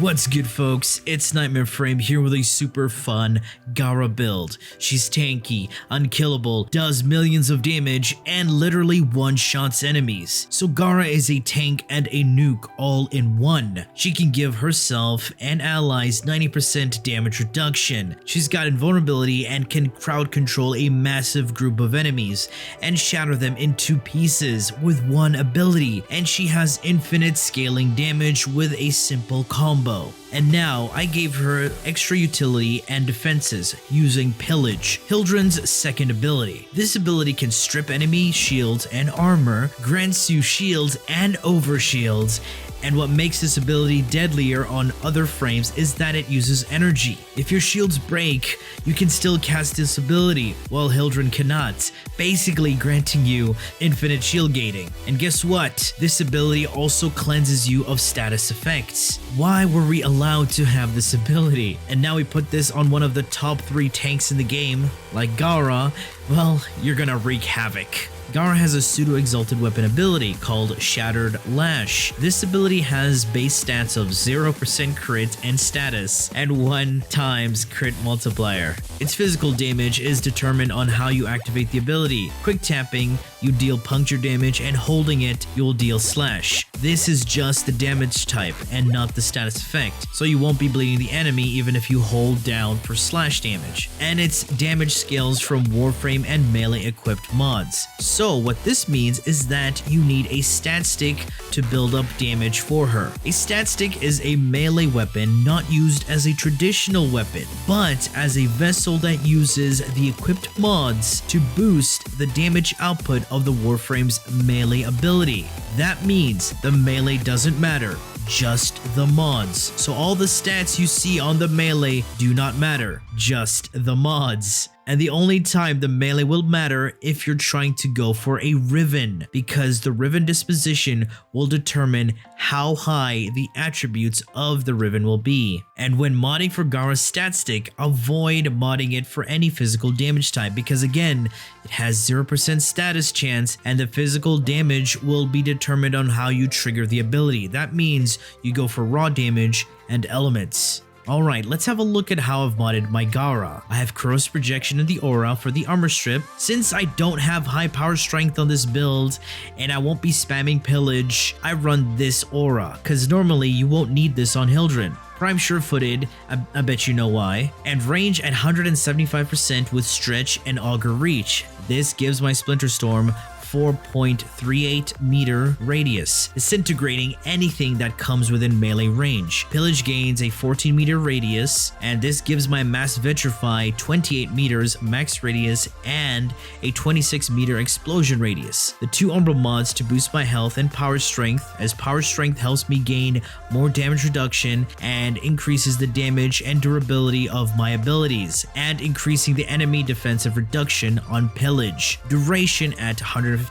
What's good, folks? It's Nightmare Frame here with a super fun Gara build. She's tanky, unkillable, does millions of damage, and literally one-shots enemies. So Gara is a tank and a nuke all in one. She can give herself and allies 90% damage reduction. She's got invulnerability and can crowd control a massive group of enemies and shatter them into pieces with one ability. And she has infinite scaling damage with a simple combo. And now I gave her extra utility and defenses using Pillage, Hildren's second ability. This ability can strip enemy shields and armor, grants you shields and overshields, and what makes this ability deadlier on other frames is that it uses energy. If your shields break, you can still cast this ability, while Hildren cannot, basically granting you infinite shield gating. And guess what? This ability also cleanses you of status effects. Why were we allowed to have this ability? And now we put this on one of the top 3 tanks in the game, like Gara, well, you're gonna wreak havoc. Gara has a pseudo-exalted weapon ability called Shattered Lash. This ability has base stats of 0% crit and status, and 1x crit multiplier. Its physical damage is determined on how you activate the ability. Quick tapping, you deal puncture damage, and holding it, you'll deal slash. This is just the damage type and not the status effect, so you won't be bleeding the enemy even if you hold down for slash damage. And its damage scales from Warframe and melee equipped mods. So what this means is that you need a stat stick to build up damage for her. A stat stick is a melee weapon not used as a traditional weapon, but as a vessel that uses the equipped mods to boost the damage output of the Warframe's melee ability. That means the melee doesn't matter, just the mods. So all the stats you see on the melee do not matter, just the mods. And the only time the melee will matter if you're trying to go for a Riven, because the Riven disposition will determine how high the attributes of the Riven will be. And when modding for Gara's stat stick, avoid modding it for any physical damage type, because again, it has 0% status chance and the physical damage will be determined on how you trigger the ability. That means you go for raw damage and elements. Alright, let's have a look at how I've modded my Gara. I have corrosive projection in the aura for the armor strip. Since I don't have high power strength on this build and I won't be spamming pillage, I run this aura, because normally you won't need this on Hildren. Prime sure-footed, I bet you know why, and range at 175% with stretch and auger reach. This gives my Splinter Storm 4.38 meter radius, disintegrating anything that comes within melee range. Pillage gains a 14 meter radius, and this gives my Mass Vitrify 28 meters max radius and a 26 meter explosion radius. The 2 Umbral mods to boost my health and power strength, as power strength helps me gain more damage reduction and increases the damage and durability of my abilities, and increasing the enemy defensive reduction on pillage. Duration at 155%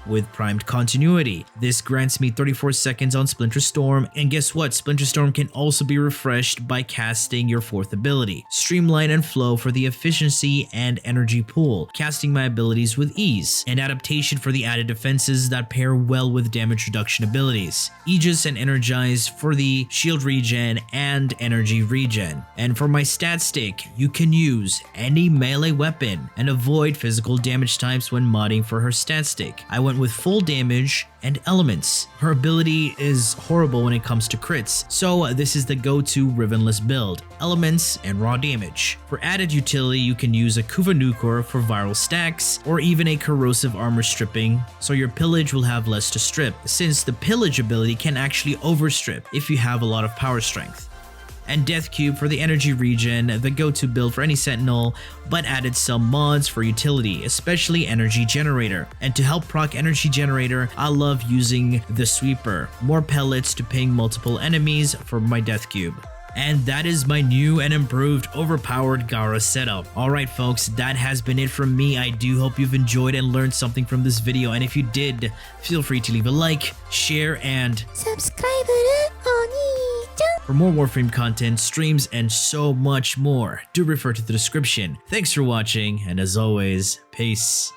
with primed continuity. This grants me 34 seconds on Splinter Storm, and guess what? Splinter Storm can also be refreshed by casting your 4th ability. Streamline and flow for the efficiency and energy pool, casting my abilities with ease, and adaptation for the added defenses that pair well with damage reduction abilities. Aegis and Energize for the shield regen and energy regen. And for my stat stick, you can use any melee weapon and avoid physical damage types when modding for her stat stick. I went with full damage and elements. Her ability is horrible when it comes to crits, so this is the go-to Rivenless build, elements and raw damage. For added utility, you can use a Kuva Nukor for viral stacks, or even a corrosive armor stripping, so your pillage will have less to strip, since the pillage ability can actually overstrip if you have a lot of power strength. And Death Cube for the energy regen, the go-to build for any sentinel, but added some mods for utility, especially energy generator. And to help proc energy generator, I love using the sweeper, more pellets to ping multiple enemies for my Death Cube. And that is my new and improved overpowered Gara setup. Alright folks, that has been it from me. I do hope you've enjoyed and learned something from this video, and if you did, feel free to leave a like, share, and subscribe. For more Warframe content, streams, and so much more, do refer to the description. Thanks for watching, and as always, peace.